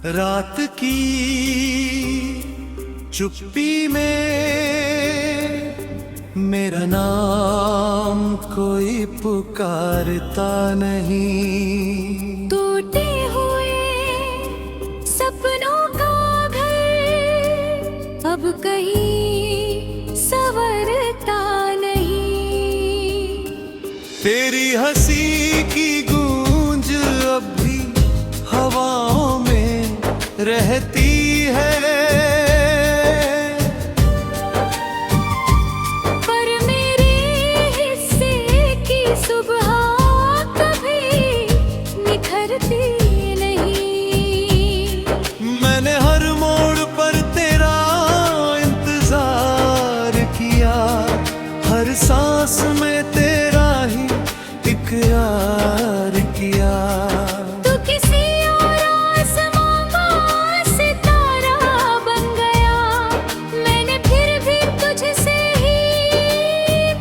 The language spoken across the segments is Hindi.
रात की चुप्पी में मेरा नाम कोई पुकारता नहीं। टूटे हुए सपनों का घर अब कहीं संवरता नहीं। तेरी हंसी की गूंज अब भी हवाओं में रहती है, पर मेरे हिस्से की सुबह कभी निखरती नहीं। मैंने हर मोड़ पर तेरा इंतजार किया, हर सांस में तेरा ही इकरार किया। तू किसी और आसमां का सितारा बन गया, मैंने फिर भी तुझसे ही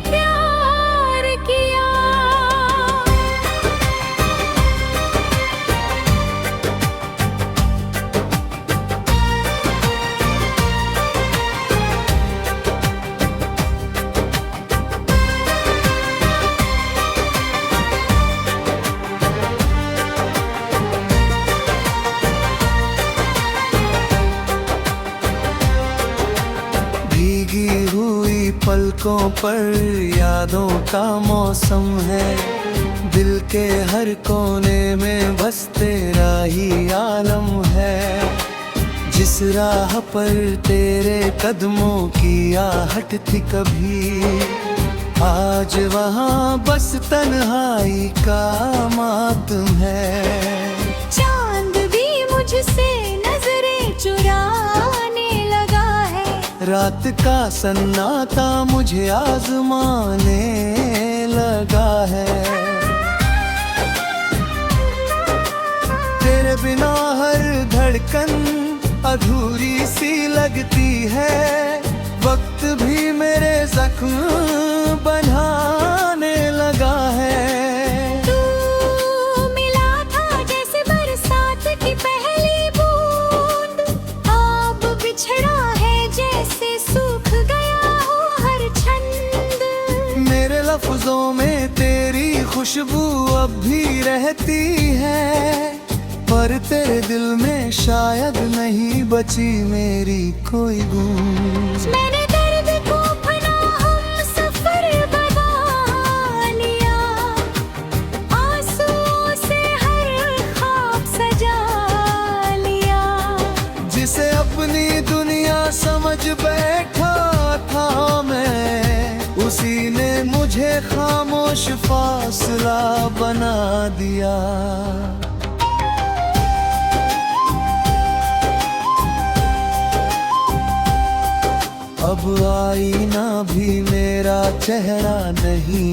प्यार किया। भीगी हुई पलकों पर यादों का मौसम है, दिल के हर कोने में बस तेरा ही आलम है। जिस राह पर तेरे कदमों की आहट थी कभी, आज वहाँ बस तन्हाई का मातम है। चांद भी मुझसे नजरें चुराने लगा है, रात का सन्नाटा मुझे आजमाने लगा है। तेरे बिना हर धड़कन अधूरी सी लगती है, वक्त भी मेरे जख्म बनाने लगा है। तू मिला था जैसे बरसात की पहली बूंद, अब बिछड़ा है जैसे सूख गया हो हर छंद। मेरे लफ्जों में तेरी खुशबू अब भी रहती है, पर तेरे दिल में शायद नहीं बची मेरी कोई गूंज। मैंने दर्द को अपना हम सफर बना लिया, आंसुओं से हर ख्वाब सजा लिया। जिसे अपनी दुनिया समझ बैठा था मैं, उसी ने मुझे खामोश फासला बना दिया। अब आईना भी मेरा चेहरा नहीं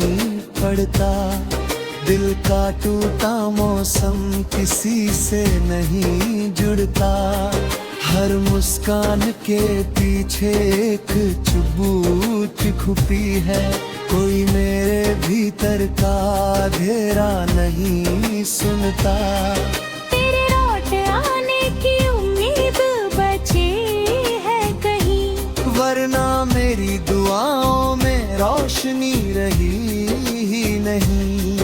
पड़ता, दिल का टूटा मौसम किसी से नहीं जुड़ता। हर मुस्कान के पीछे एक चुभूत खुपी है, कोई मेरे भीतर का अंधेरा नहीं सुनता। तेरे लौट आने की उम्मीद बची है कहीं, वरना मेरी दुआओं में रोशनी रही ही नहीं।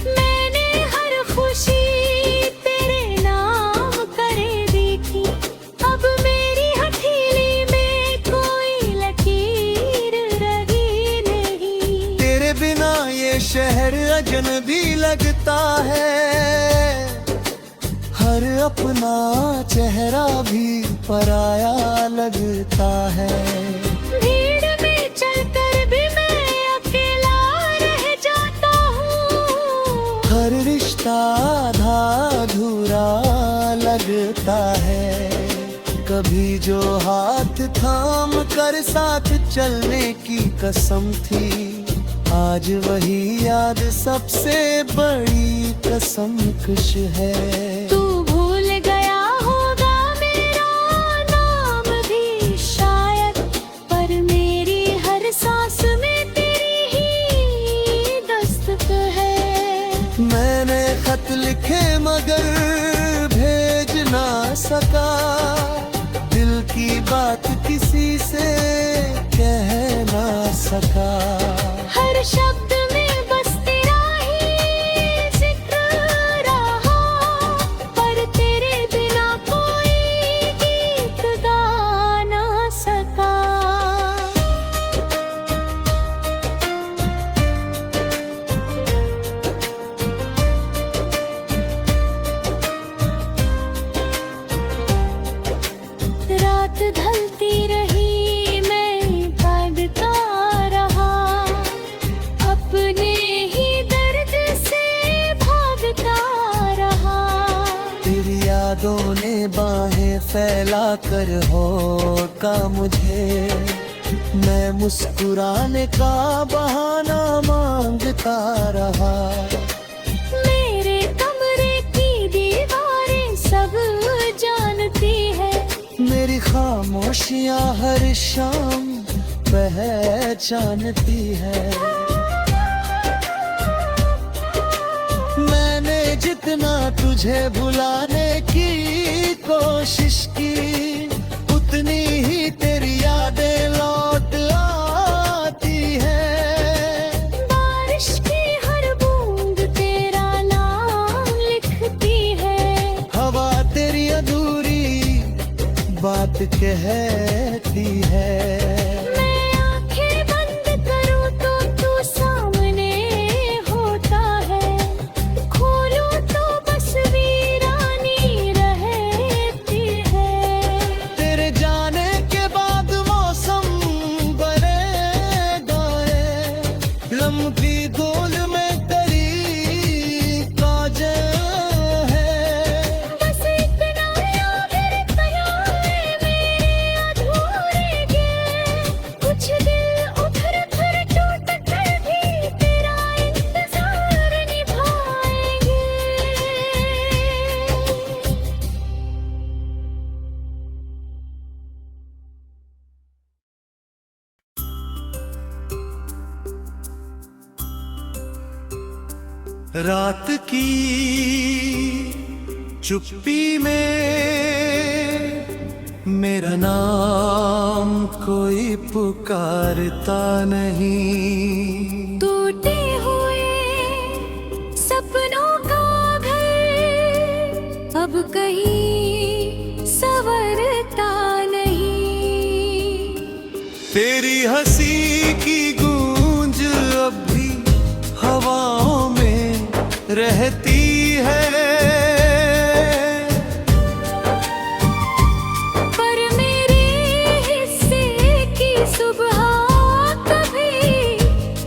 मैंने हर खुशी तेरे नाम करे देखी, अब मेरी हथेली में कोई लकीर रही नहीं। तेरे बिना ये शहर अजनबी लगता है, हर अपना चेहरा भी पराया लगता है। भीड़ में चलकर भी मैं अकेला रह जाता हूँ, हर रिश्ता आधा अधूरा लगता है। कभी जो हाथ थाम कर साथ चलने की कसम थी, आज वही याद सबसे बड़ी कसम कश है। तू भूल गया होगा मेरा नाम भी शायद, पर मेरी हर सांस में तेरी ही दस्तक है। मैंने खत लिखे मगर भेज ना सका, बात किसी से कह ना सका। हर शब्द में बस तेरा ही जिक्र रहा, पर तेरे बिना कोई गीत गा ना सका। रात ढलती रही, मैं भागता रहा, अपने ही दर्द से भागता रहा। तेरी यादों ने बाहें फैला कर होका मुझे, मैं मुस्कुराने का बहाना मांगता रहा। मेरे कमरे की दीवारें सब जानती है, मेरी खामोशियां हर शाम पहचानती है। मैंने जितना तुझे भुलाने की कोशिश की, उतनी ही तेरी यादें लौट आती है। बारिश की हर बूंद तेरा नाम लिखती है, हवा तेरी अधूरी बात कहती है। मैं आंखें बंद करूं तो तू सामने होता है, खोलूं तो बस वीरानी रहती है। तेरे जाने के बाद मौसम बने गाए, लम्बी धूल में तेरी काजल है। बस इतना याद रखना है मेरे अधूरे गे, कुछ दिल उभर कर टूट कर भी तेरा इंतजार निभाएंगे। रात की चुप्पी में मेरा नाम कोई पुकारता नहीं। टूटे हुए सपनों का घर अब कहीं संवरता नहीं। तेरी हंसी की गूंज अब भी हवाओं में रहती है, पर मेरे हिस्से की सुबह कभी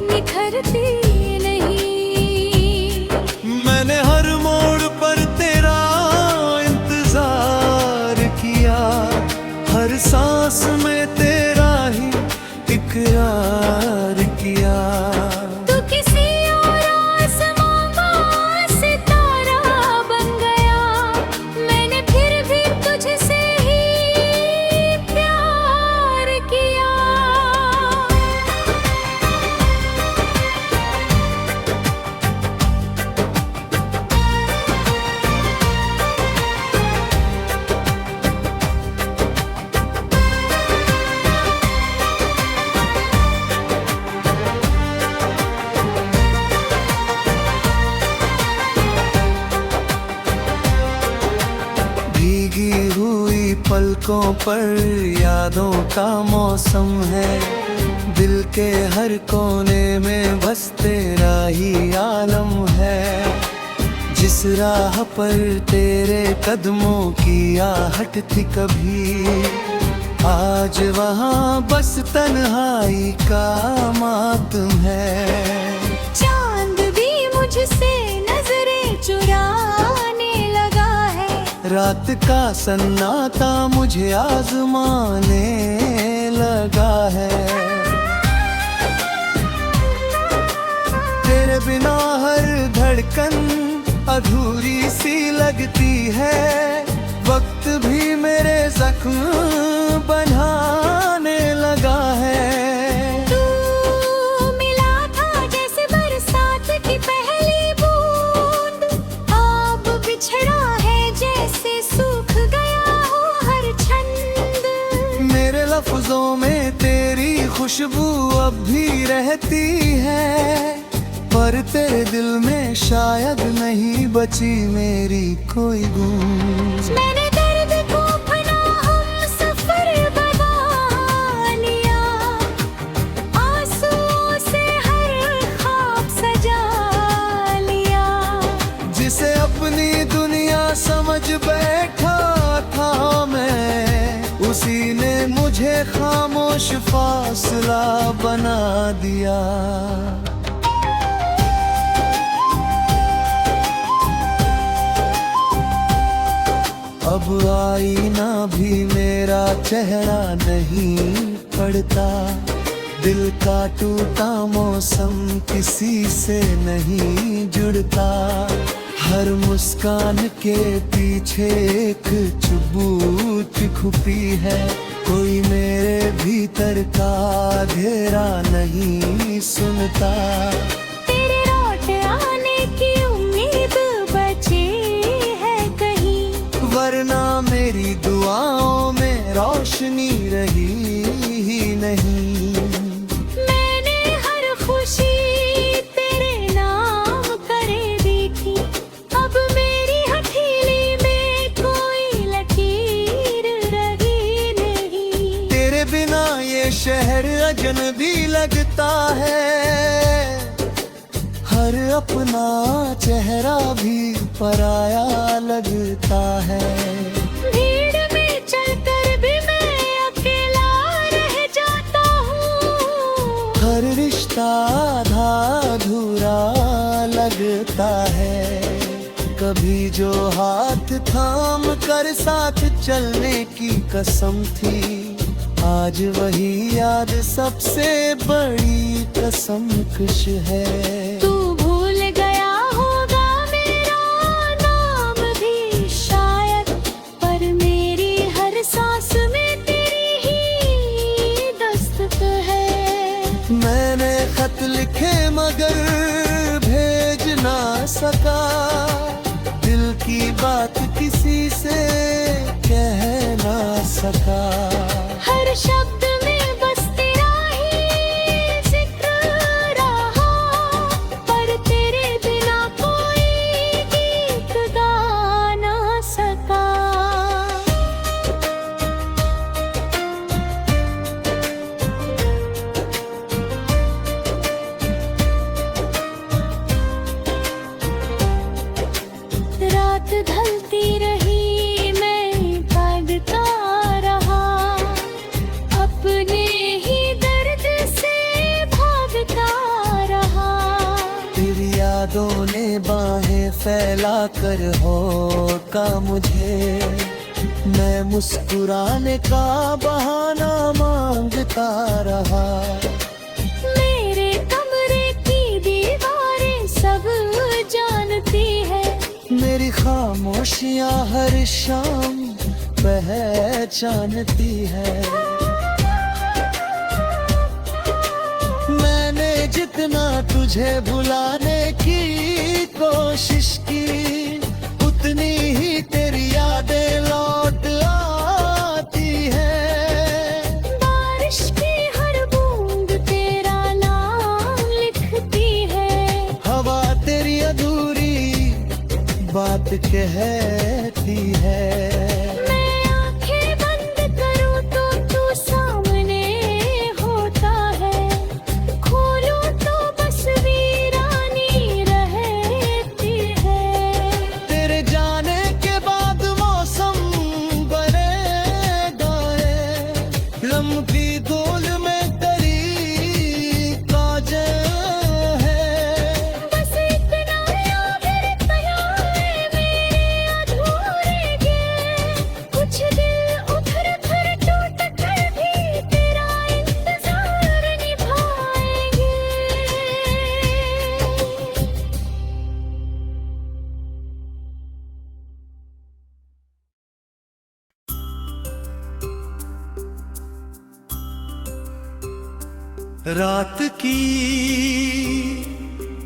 निखरती नहीं। मैंने हर मोड़ पर तेरा इंतजार किया, हर सांस में तेरा ही इकरार किया। तू किसी और आसमां का सितारा बन गया, मैंने फिर भी तुझसे ही प्यार किया। भीगी हुई पलकों पर यादों का मौसम है, दिल के हर कोने में बस तेरा ही आलम है। जिस राह पर तेरे कदमों की आहट थी कभी, आज वहाँ बस तन्हाई का मातम है। चांद भी मुझसे नजरें चुराने लगा है, रात का सन्नाटा मुझे आजमाने लगा है। तेरे बिना हर धड़कन अधूरी सी लगती है, वक्त भी मेरे जख्म बनाने लगा है। तू मिला था जैसे बरसात की पहली बूंद, अब बिछड़ा है जैसे सूख गया हो हर छंद। खुशबू अब भी रहती है, पर तेरे दिल में शायद नहीं बची मेरी कोई गूंज। मैंने दर्द को अपना हमसफर बना लिया, आंसुओं से हर ख्वाब सजा लिया। जिसे अपनी दुनिया समझ बैठा था मैं, उसी ने मुझे खामोश फासला बना दिया। अब आईना भी मेरा चेहरा नहीं पड़ता, दिल का टूटा मौसम किसी से नहीं जुड़ता। हर मुस्कान के पीछे एक चुभूत छुपी है, कोई मेरे भीतर का घेरा नहीं सुनता। तेरे लौट आने की उम्मीद बची है कहीं, वरना मेरी दुआओं में रोशनी रही ही नहीं। मैंने हर खुशी तेरे नाम करे देखी, अब मेरी हथेली में कोई लकीर रही नहीं। तेरे बिना ये शहर अजनबी लगता है, हर अपना चेहरा भी पराया लगता है। भीड़ में चलकर भी मैं अकेला रह जाता हूँ, हर रिश्ता आधा अधूरा लगता है। कभी जो हाथ थाम कर साथ चलने की कसम थी, आज वही याद सबसे बड़ी कसम खुश है। तू भूल गया होगा मेरा नाम भी शायद, पर मेरी हर सांस में तेरी ही दस्तक है। मैंने खत लिखे मगर भेज ना सका, दिल की बात किसी से कह ना सका। हर शब्द में बस तेरा ही जिक्र रहा, पर तेरे बिना कोई गीत गा ना सका। रात ढलती रही मैं भागता रहा, अपने ही दर्द से भागता रहा। तेरी यादों ने बाहें फैला कर होका मुझे, मैं मुस्कुराने का बहाना मांगता रहा। मेरे कमरे की दीवारें सब जानती है, मेरी खामोशियां हर शाम पहचानती है। मैंने जितना तुझे भुलाने की कोशिश की, उतनी ही तेरी यादें लौट आती है। बारिश की हर बूंद तेरा नाम लिखती है, हवा तेरी अधूरी बात कहती है। मैं आंखें बंद करूं तो तू सामने होता है, खोलूं तो बस वीरानी रहती है। तेरे जाने के बाद मौसम बनेगा है, लम्बी धूल में तेरी काजल है। बस इतना याद रखना है मेरे अधूरे गे, कुछ दिल उधर उधर टूट कर भी तेरा इंतजार निभाएंगे। रात की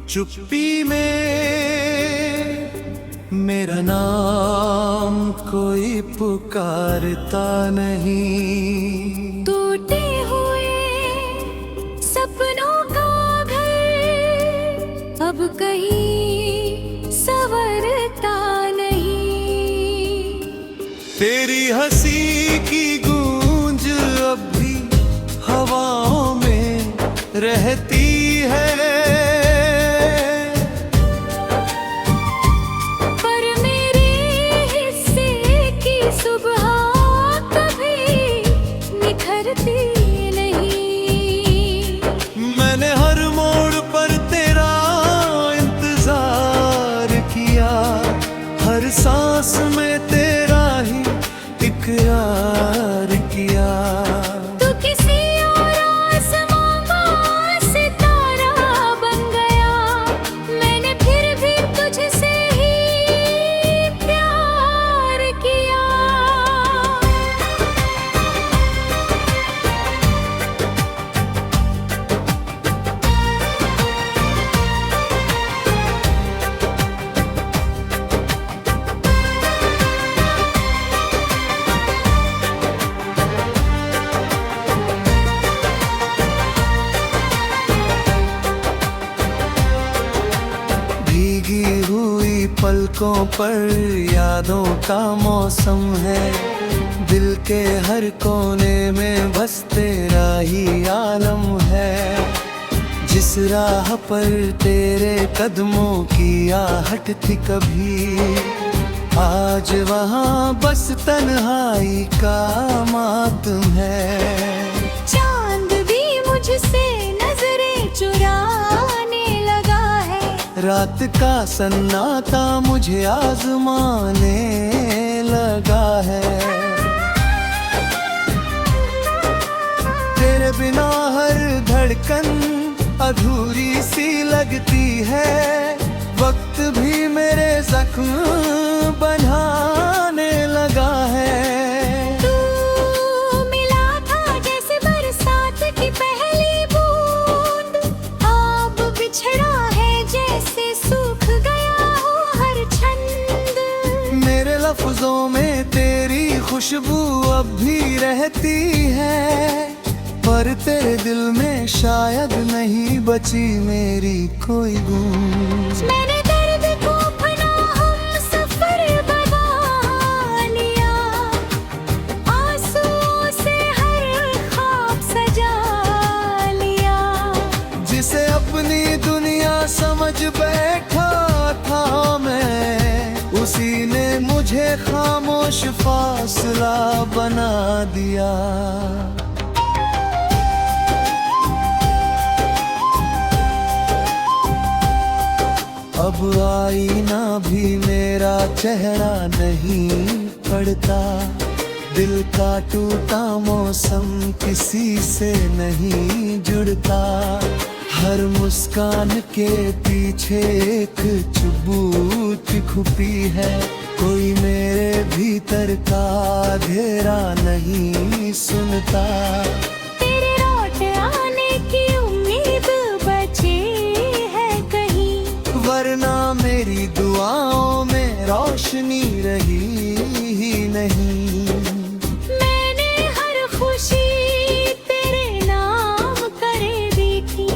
चुप्पी में मेरा नाम कोई पुकारता नहीं। टूटे हुए हंसी की गूंज अब भी हवाओं में रहती है। पर मेरे हिस्से की सुबह कभी निखरती नहीं। मैंने हर मोड़ पर तेरा इंतजार किया, हर सांस में तेरा ही इकरार किया। तू किसी और आसमां का सितारा बन गया, मैंने फिर भी तुझसे ही प्यार किया। भीगी हुई पलकों पर यादों का मौसम है, दिल के हर कोने में बस तेरा ही आलम है। जिस राह पर तेरे कदमों की आहट थी कभी, आज वहाँ बस तन्हाई का मातम है। चांद भी मुझसे नजरें चुराने लगा है, रात का सन्नाटा मुझे आजमाने लगा है। तेरे बिना हर धड़कन अधूरी सी लगती है, वक्त भी मेरे जख्म बनाने लगा है। तू मिला था जैसे बरसात की पहली बूंद, अब बिछड़ा है जैसे सूख गया हो हर छंद। मेरे लफ्जों में तेरी खुशबू अब भी रहती है, पर तेरे दिल में शायद नहीं बची मेरी कोई गूंज। मैंने दर्द को अपना हमसफर बना लिया, आंसुओं से हर ख्वाब सजा लिया। जिसे अपनी दुनिया समझ बैठा था मैं, उसी ने मुझे खामोश फासला बना दिया। अब आईना भी मेरा चेहरा नहीं पड़ता, दिल का टूटा मौसम किसी से नहीं जुड़ता। हर मुस्कान के पीछे एक चुभूत खुपी है, कोई मेरे भीतर का अंधेरा नहीं सुनता। तेरे लौट आने की उम्मीद बची है कहीं, वरना मेरी दुआओं में रोशनी रही ही नहीं। मैंने हर खुशी तेरे नाम करे देखी,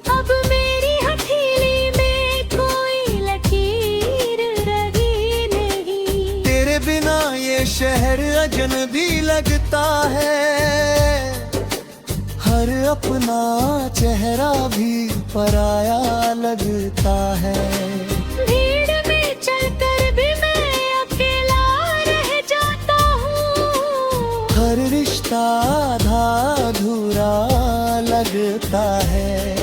अब मेरी हथेली में कोई लकीर रही नहीं। तेरे बिना ये शहर अजनबी लगता है, हर अपना चेहरा भी पराया लगता है। भीड़ में चलकर भी मैं अकेला रह जाता हूँ, हर रिश्ता आधा अधूरा लगता है।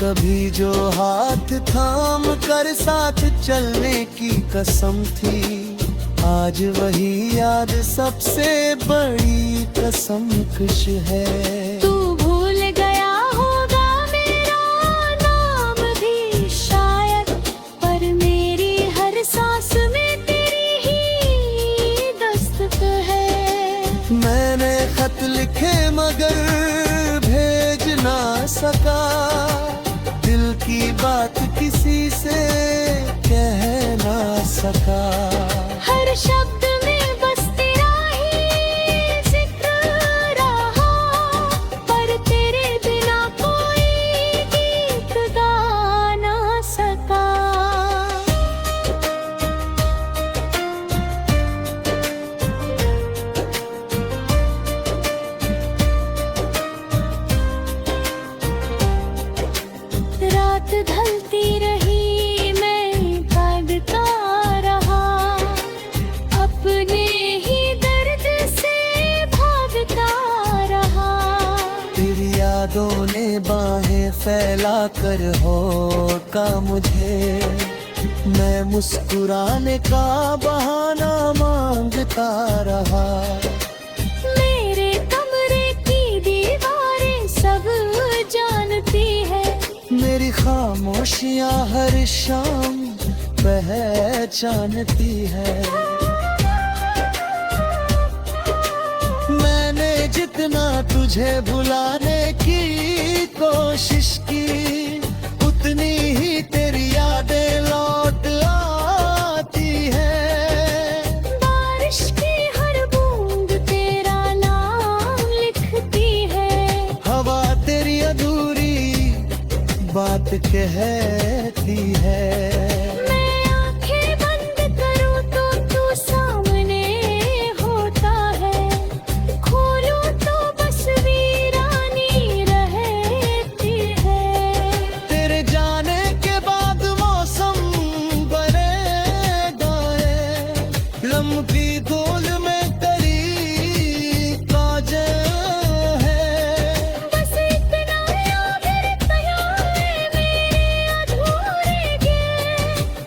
कभी जो हाथ थाम कर साथ चलने की कसम थी, आज वही याद सबसे बड़ी कसम खुश है। तू भूल गया होगा मेरा नाम भी शायद, पर मेरी हर सांस में तेरी ही दस्तक है। मैंने खत लिखे मगर भेज ना सका, दिल की बात किसी से कह ना सका। हर शब्द में बस तेरा ही जिक्र रहा, पर तेरे बिना कोई गीत गा ना सका। रात ढलती रही, मैं कांदता रहा, अपने ही दर्द से भागता रहा। तेरी यादों ने बाहें फैला कर होका मुझे, मैं मुस्कुराने का बहाना मांगता रहा। मेरे कमरे की दीवारें सब जानती है, मेरी खामोशियां हर शाम पहचानती है। मैंने जितना तुझे भुलाने की कोशिश की, उतनी ही तेरी यादें लौट आती है। बारिश की हर बूंद तेरा नाम लिखती है, हवा तेरी अधूरी बात कहती है। मैं आंखें बंद करूं तो तू सामने होता है, खोलूं तो बस वीरानी रहती है। तेरे जाने के बाद मौसम बनेगा है, लम्बी धूल में तेरी काजल है। बस इतना याद रखता है मेरे अधूरे गिले,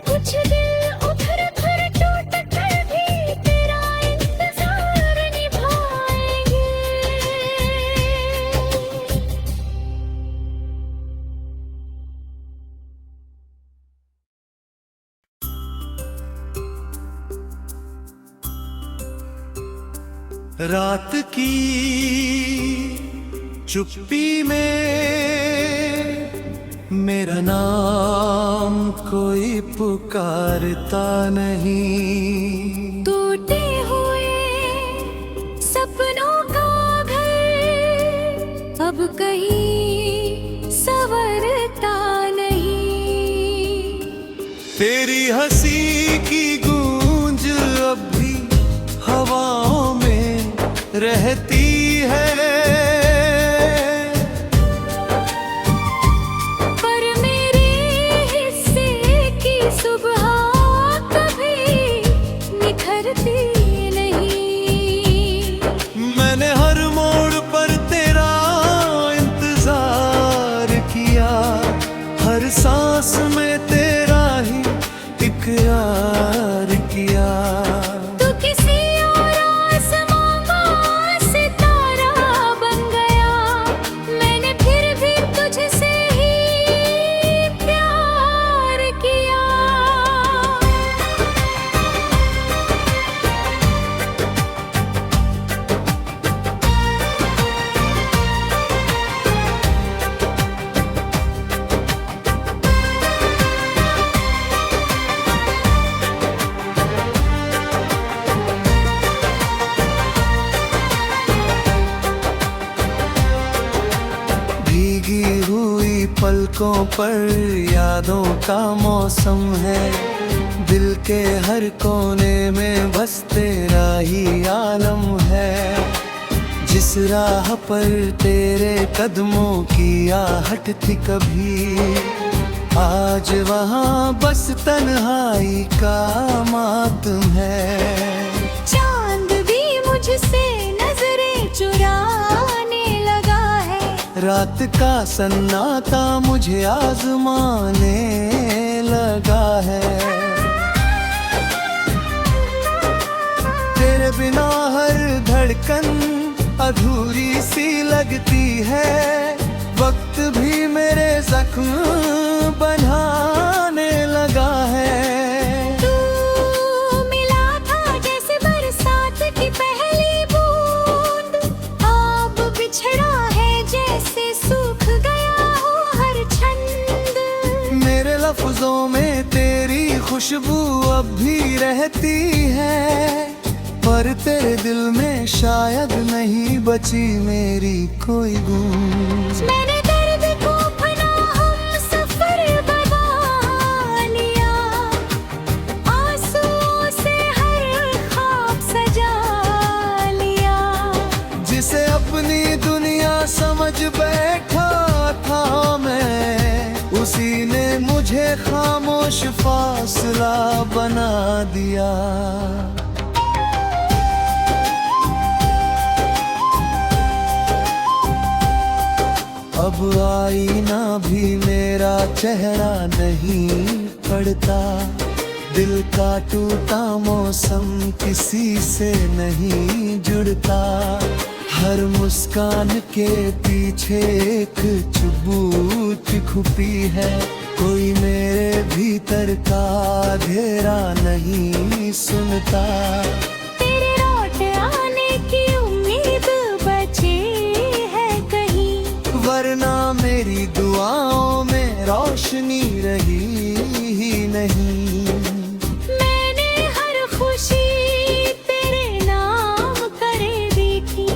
कुछ दिल उधर उधर टूट कर भी तेरा इंतजार निभाएंगे। रात की चुप्पी में मेरा नाम कोई पुकारता नहीं। टूटे हुए सपनों का घर अब कहीं संवरता नहीं। तेरी हंसी की गूंज अब भी हवाओं में रहती है, पर मेरे हिस्से की सुबह कभी निखरती नहीं। मैंने हर मोड़ पर तेरा इंतजार किया, हर सांस में तेरा ही इकरार किया। तू किसी और आसमां का सितारा बन गया, मैंने फिर भी तुझसे ही प्यार किया। भीगी हुई पलकों पर यादों का मौसम है, दिल के हर कोने में बस तेरा ही आलम है। जिस राह पर तेरे कदमों की आहट थी कभी, आज वहाँ बस तन्हाई का मातम है। चांद भी मुझसे नजरें चुराने लगा है, रात का सन्नाटा मुझे आजमाने लगा है। तेरे बिना हर धड़कन अधूरी सी लगती है, वक्त भी मेरे जख्म बनाने लगा है। तू मिला था जैसे बरसात की पहली बूंद, अब बिछड़ा है जैसे सूख गया हो हर छंद। मेरे लफ्जों में तेरी खुशबू अब भी रहती है, पर तेरे दिल में शायद नहीं बची मेरी कोई गूंज। मैंने दर्द को अपना हम सफर बना लिया, आंसुओं से हर ख्वाब सजा लिया। जिसे अपनी दुनिया समझ बैठा था मैं, उसी ने मुझे खामोश फासला बना दिया। अब आईना भी मेरा चेहरा नहीं पड़ता, दिल का टूटा मौसम किसी से नहीं जुड़ता। हर मुस्कान के पीछे एक चुभुच छुपी है, कोई मेरे भीतर का अंधेरा नहीं सुनता। तेरे लौट आने की उम्मीद बची है कहीं, वरना मेरी दुआओं में रोशनी रही ही नहीं। मैंने हर खुशी तेरे नाम करे देखी,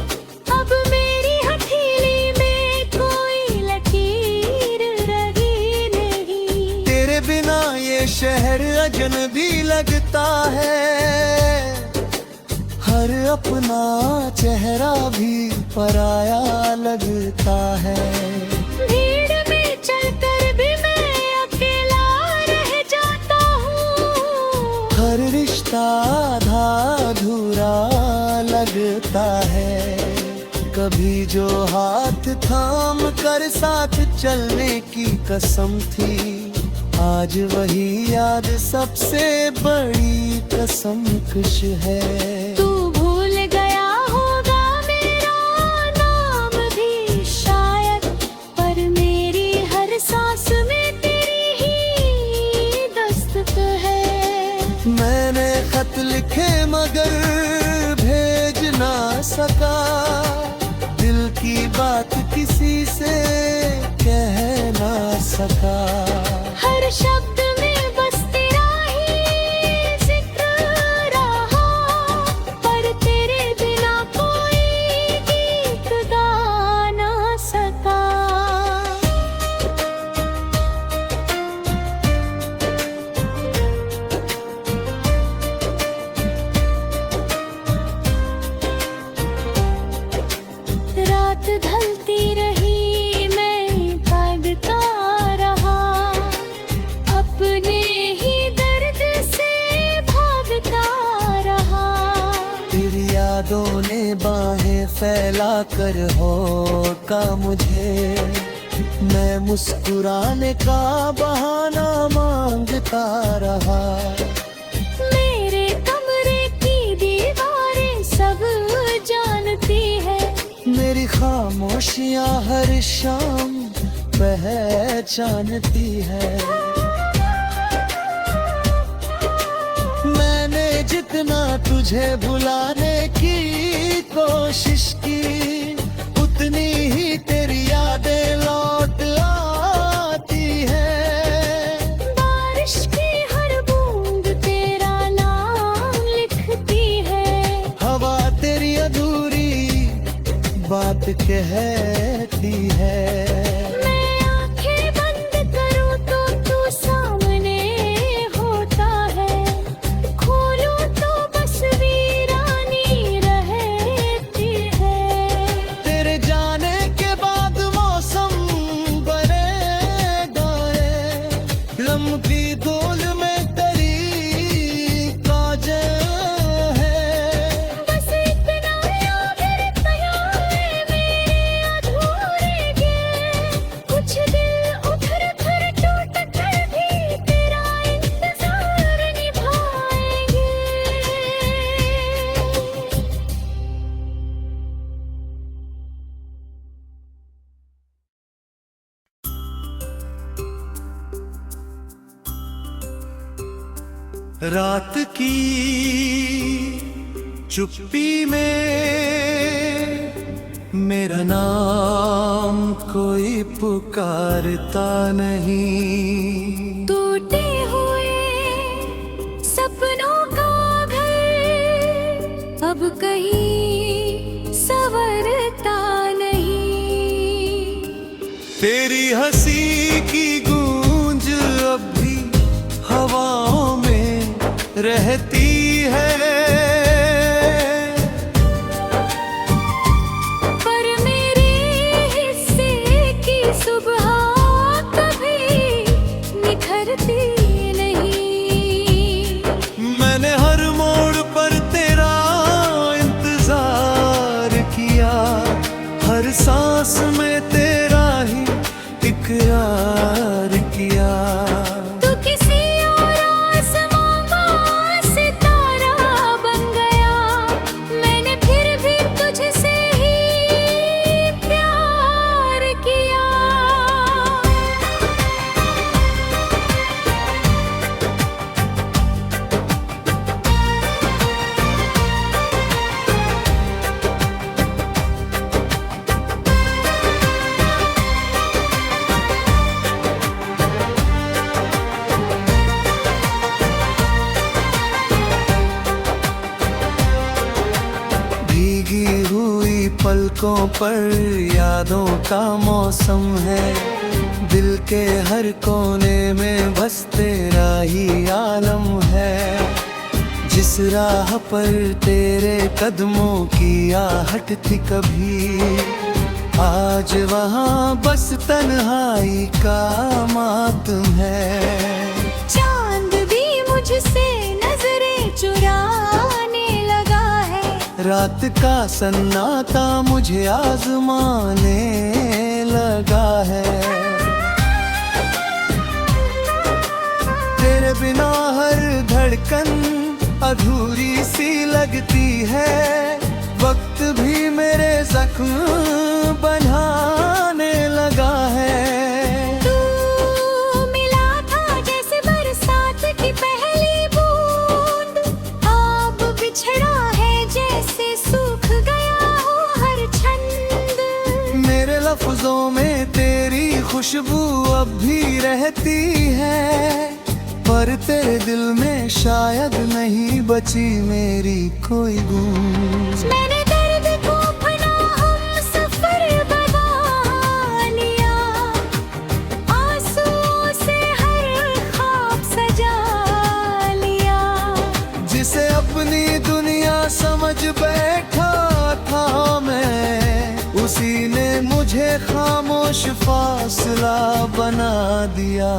अब मेरी हथेली में कोई लकीर रही नहीं। तेरे बिना ये शहर अजनबी लगता है, हर अपना चेहरा भी पराया लगता है। भीड़ में चलकर भी मैं अकेला रह जाता हूँ, हर रिश्ता आधा अधूरा लगता है। कभी जो हाथ थाम कर साथ चलने की कसम थी, आज वही याद सबसे बड़ी कसम कश है। तू भूल गया होगा मेरा नाम भी शायद, पर मेरी हर सांस में तेरी ही दस्तक है। मैंने खत लिखे मगर भेज ना सका, दिल की बात किसी से कह ना सका। हर शब्द में बस तेरा ही जिक्र रहा, पर तेरे बिना कोई गीत गा ना सका। रात ढलती रही मैं कांदता रहा, अपने ही दर्द से भागता रहा। तेरी यादों ने बाहें फैला कर होका मुझे, मैं मुस्कुराने का बहाना मांगता रहा। मेरे कमरे की दीवारें सब जानती है, मेरी खामोशियां हर शाम पहचानती है। मैंने जितना तुझे भुलाने की कोशिश की, उतनी ही तेरी यादें लौट आती है। बारिश की हर बूंद तेरा नाम लिखती है, हवा तेरी अधूरी बात कहती है। मैं आंखें बंद करूं तो तू सामने होता है, खोलूं तो बस वीरानी रहती है। तेरे जाने के बाद मौसम बनेगा है, लम्बी धूल में तेरी काजल है। बस इतना याद रखता है मेरे अधूरे गे, कुछ दिल उधर कर टूट कर भी तेरा इंतजार निभाएंगे। रात की चुप्पी में मेरा नाम कोई पुकारता नहीं। टूटे हुए सपनों का घर अब कहीं संवरता नहीं। तेरी हंसी की गूंज अब भी हवाओं में रहती है, पर मेरे हिस्से की सुबह कभी प्यार किया। तू किसी और आसमां का सितारा बन गया, मैंने फिर भी तुझसे ही प्यार किया। भीगी हुई पलकों पर यादों का मौसम है, दिल के हर कोने में बस तेरा ही आलम है। जिस राह पर तेरे कदमों की आहट थी कभी, आज वहाँ बस तन्हाई का मातम है। चांद भी मुझसे नजरें चुराने लगा है, रात का सन्नाटा मुझे आजमाने लगा है। तेरे बिना हर धड़कन अधूरी सी लगती है, वक्त भी मेरे जख्म बनाने लगा है। तू मिला था जैसे बरसात की पहली बूंद, अब बिछड़ा है जैसे सूख गया हो हर छंद। मेरे लफ्जों में तेरी खुशबू अब भी रहती है, पर तेरे दिल में शायद नहीं बची मेरी कोई गूंज। मैंने दर्द को अपना हम सफर बना लिया, आंसुओं से हर ख्वाब सजा लिया। जिसे अपनी दुनिया समझ बैठा था मैं, उसी ने मुझे खामोश फासला बना दिया।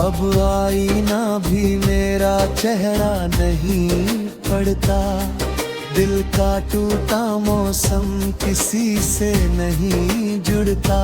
अब आईना भी मेरा चेहरा नहीं पड़ता, दिल का टूटा मौसम किसी से नहीं जुड़ता।